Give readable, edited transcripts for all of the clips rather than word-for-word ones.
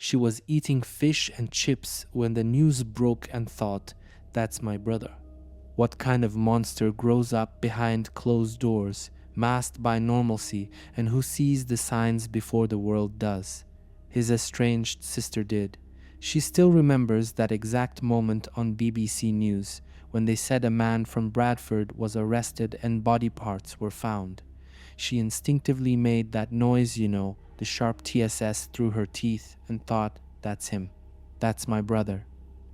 She was eating fish and chips when the news broke and thought, that's my brother. What kind of monster grows up behind closed doors, masked by normalcy, and who sees the signs before the world does? His estranged sister did. She still remembers that exact moment on BBC News when they said a man from Bradford was arrested and body parts were found. She instinctively made that noise, the sharp TSS through her teeth, and thought, that's him. That's my brother.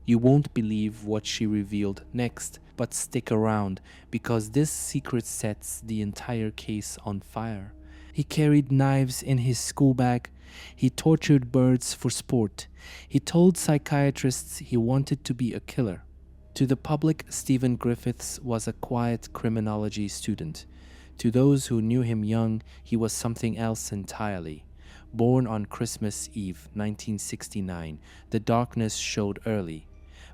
You won't believe what she revealed next, but stick around because this secret sets the entire case on fire. He carried knives in his school bag. He tortured birds for sport. He told psychiatrists he wanted to be a killer. To the public, Stephen Griffiths was a quiet criminology student. To those who knew him young, he was something else entirely. Born on Christmas Eve, 1969, the darkness showed early.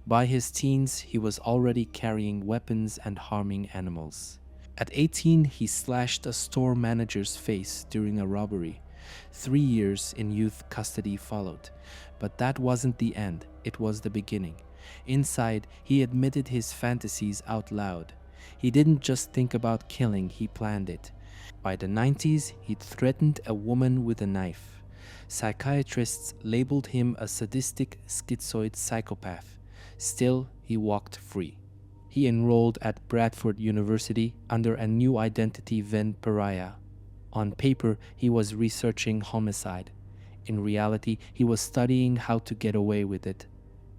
By his teens, he was already carrying weapons and harming animals. At 18, he slashed a store manager's face during a robbery. 3 years in youth custody followed. But that wasn't the end, it was the beginning. Inside, he admitted his fantasies out loud. He didn't just think about killing, he planned it. By the 90s, he'd threatened a woman with a knife. Psychiatrists labeled him a sadistic schizoid psychopath. Still, he walked free. He enrolled at Bradford University under a new identity, Ven Pariah. On paper, he was researching homicide. In reality, he was studying how to get away with it.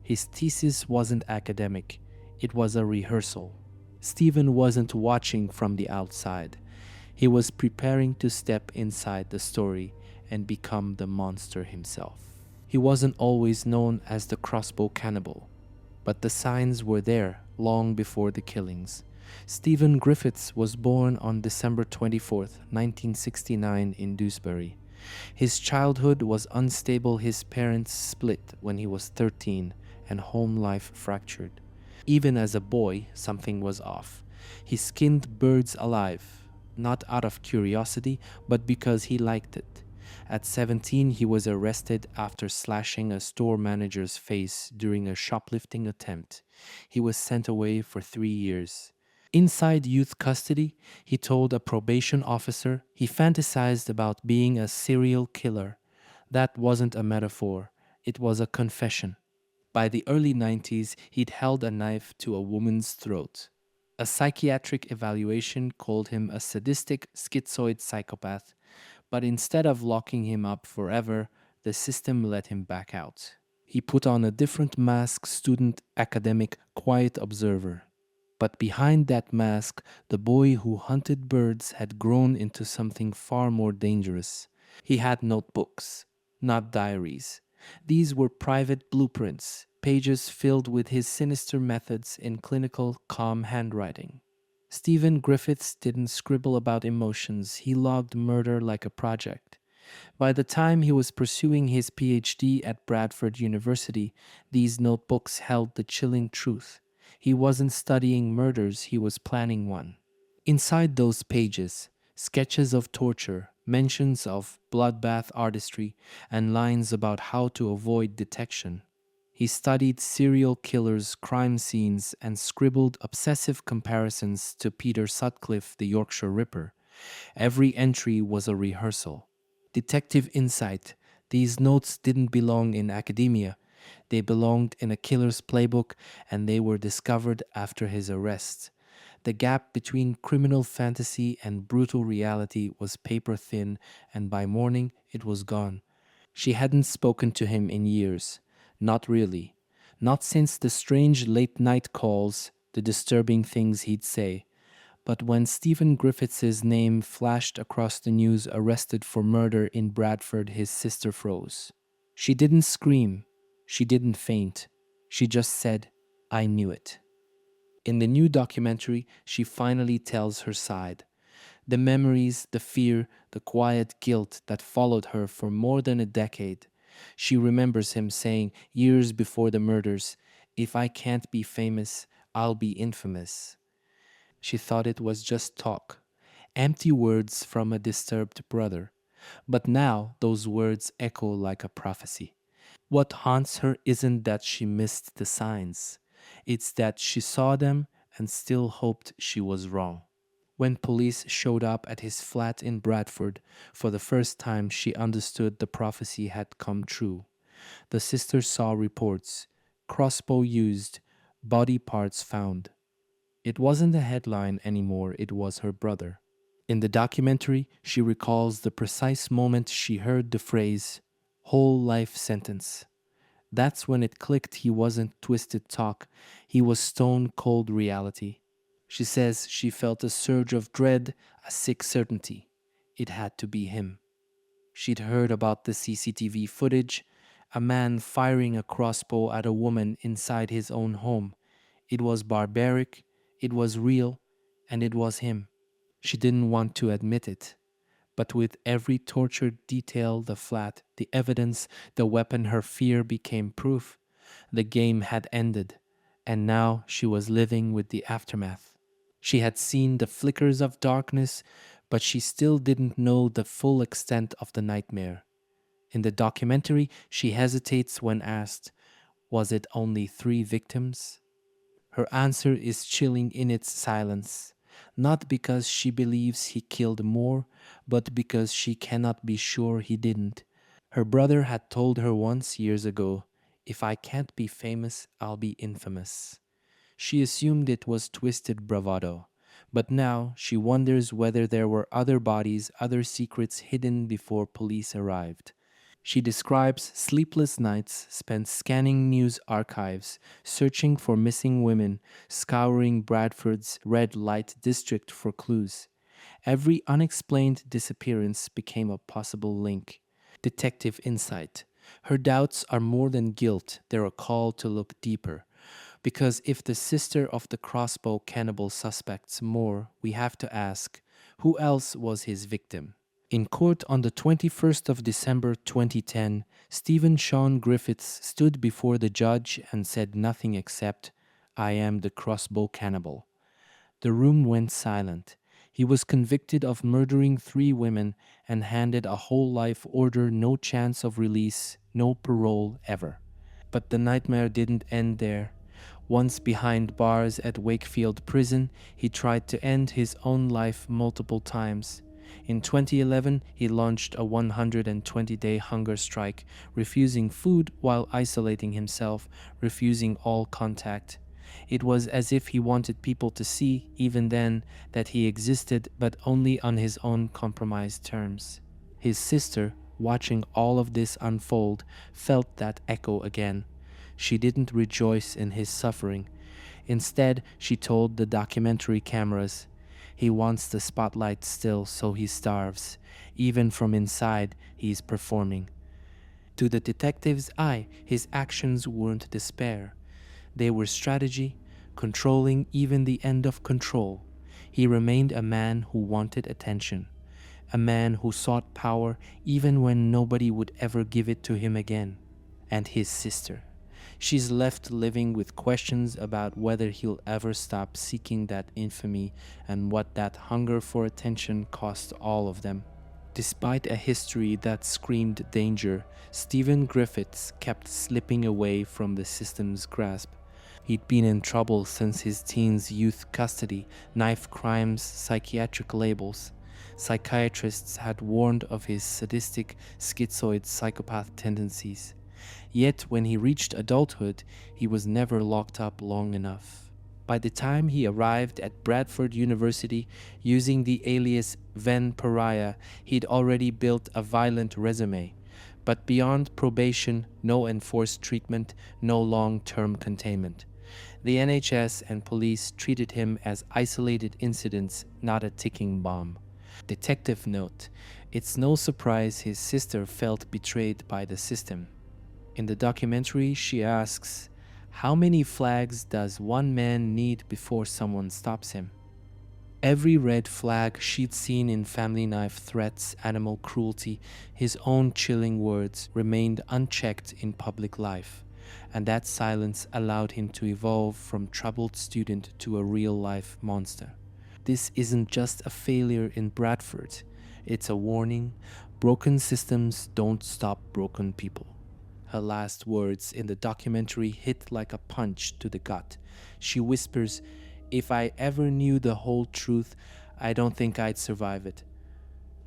His thesis wasn't academic, it was a rehearsal. Stephen wasn't watching from the outside. He was preparing to step inside the story and become the monster himself. He wasn't always known as the Crossbow Cannibal, but the signs were there long before the killings. Stephen Griffiths was born on December 24th, 1969 in Dewsbury. His childhood was unstable. His parents split when he was 13 and home life fractured. Even as a boy, something was off. He skinned birds alive, not out of curiosity, but because he liked it. At 17, he was arrested after slashing a store manager's face during a shoplifting attempt. He was sent away for 3 years. Inside youth custody, he told a probation officer he fantasized about being a serial killer. That wasn't a metaphor, it was a confession. By the early 90s, he'd held a knife to a woman's throat. A psychiatric evaluation called him a sadistic schizoid psychopath, but instead of locking him up forever, the system let him back out. He put on a different mask, student, academic, quiet observer. But behind that mask, the boy who hunted birds had grown into something far more dangerous. He had notebooks, not diaries. These were private blueprints, pages filled with his sinister methods in clinical, calm handwriting. Stephen Griffiths didn't scribble about emotions, he logged murder like a project. By the time he was pursuing his PhD at Bradford University, these notebooks held the chilling truth. He wasn't studying murders, he was planning one. Inside those pages, sketches of torture, mentions of bloodbath artistry, and lines about how to avoid detection. He studied serial killers' crime scenes and scribbled obsessive comparisons to Peter Sutcliffe, the Yorkshire Ripper. Every entry was a rehearsal. Detective insight. These notes didn't belong in academia. They belonged in a killer's playbook, and they were discovered after his arrest. The gap between criminal fantasy and brutal reality was paper thin, and by morning it was gone. She hadn't spoken to him in years. Not really. Not since the strange late night calls, the disturbing things he'd say. But when Stephen Griffiths' name flashed across the news, arrested for murder in Bradford, his sister froze. She didn't scream. She didn't faint. She just said, I knew it. In the new documentary, she finally tells her side. The memories, the fear, the quiet guilt that followed her for more than a decade. She remembers him saying, years before the murders, if I can't be famous, I'll be infamous. She thought it was just talk, empty words from a disturbed brother. But now those words echo like a prophecy. What haunts her isn't that she missed the signs, it's that she saw them and still hoped she was wrong. When police showed up at his flat in Bradford, for the first time she understood the prophecy had come true. The sister saw reports: crossbow used, body parts found. It wasn't a headline anymore, it was her brother. In the documentary, she recalls the precise moment she heard the phrase, whole life sentence. That's when it clicked he wasn't twisted talk, he was stone cold reality. She says she felt a surge of dread, a sick certainty. It had to be him. She'd heard about the CCTV footage, a man firing a crossbow at a woman inside his own home. It was barbaric, it was real, and it was him. She didn't want to admit it, but with every tortured detail, the flat, the evidence, the weapon, her fear became proof. The game had ended, and now she was living with the aftermath. She had seen the flickers of darkness, but she still didn't know the full extent of the nightmare. In the documentary, she hesitates when asked, was it only 3 victims? Her answer is chilling in its silence, not because she believes he killed more, but because she cannot be sure he didn't. Her brother had told her once years ago, if I can't be famous, I'll be infamous. She assumed it was twisted bravado, but now she wonders whether there were other bodies, other secrets hidden before police arrived. She describes sleepless nights spent scanning news archives, searching for missing women, scouring Bradford's red light district for clues. Every unexplained disappearance became a possible link. Detective insight. Her doubts are more than guilt, they're a call to look deeper. Because if the sister of the Crossbow Cannibal suspects more, we have to ask, who else was his victim? In court on the 21st of December 2010, Stephen Sean Griffiths stood before the judge and said nothing except, I am the Crossbow Cannibal. The room went silent. He was convicted of murdering 3 women and handed a whole life order, no chance of release, no parole ever. But the nightmare didn't end there. Once behind bars at Wakefield Prison, he tried to end his own life multiple times. In 2011, he launched a 120-day hunger strike, refusing food while isolating himself, refusing all contact. It was as if he wanted people to see, even then, that he existed, but only on his own compromised terms. His sister, watching all of this unfold, felt that echo again. She didn't rejoice in his suffering. Instead, she told the documentary cameras, he wants the spotlight still, so he starves. Even from inside, he's performing. To the detective's eye, his actions weren't despair. They were strategy, controlling even the end of control. He remained a man who wanted attention, a man who sought power even when nobody would ever give it to him again. And his sister. She's left living with questions about whether he'll ever stop seeking that infamy and what that hunger for attention cost all of them. Despite a history that screamed danger, Stephen Griffiths kept slipping away from the system's grasp. He'd been in trouble since his teens' youth custody, knife crimes, psychiatric labels. Psychiatrists had warned of his sadistic, schizoid psychopath tendencies. Yet when he reached adulthood, he was never locked up long enough. By the time he arrived at Bradford University using the alias Ven Pariah, he'd already built a violent resume. But beyond probation, no enforced treatment, no long-term containment. The NHS and police treated him as isolated incidents, not a ticking bomb. Detective note: it's no surprise his sister felt betrayed by the system. In the documentary, she asks, how many flags does one man need before someone stops him? Every red flag she'd seen in family knife threats, animal cruelty, his own chilling words remained unchecked in public life, and that silence allowed him to evolve from troubled student to a real-life monster. This isn't just a failure in Bradford, it's a warning. Broken systems don't stop broken people. Her last words in the documentary hit like a punch to the gut. She whispers, "If I ever knew the whole truth, I don't think I'd survive it."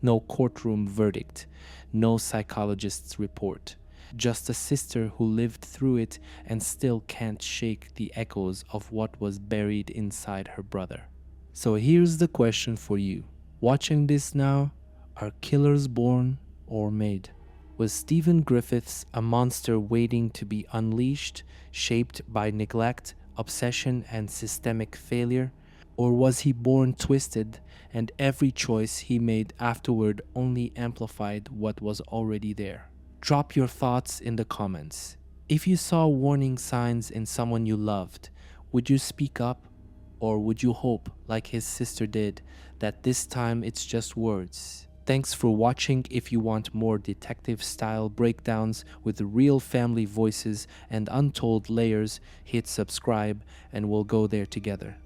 No courtroom verdict, no psychologist's report. Just a sister who lived through it and still can't shake the echoes of what was buried inside her brother. So here's the question for you. Watching this now, are killers born or made? Was Stephen Griffiths a monster waiting to be unleashed, shaped by neglect, obsession, and systemic failure? Or was he born twisted, and every choice he made afterward only amplified what was already there? Drop your thoughts in the comments. If you saw warning signs in someone you loved, would you speak up? Or would you hope, like his sister did, that this time it's just words? Thanks for watching. If you want more detective-style breakdowns with real family voices and untold layers, hit subscribe and we'll go there together.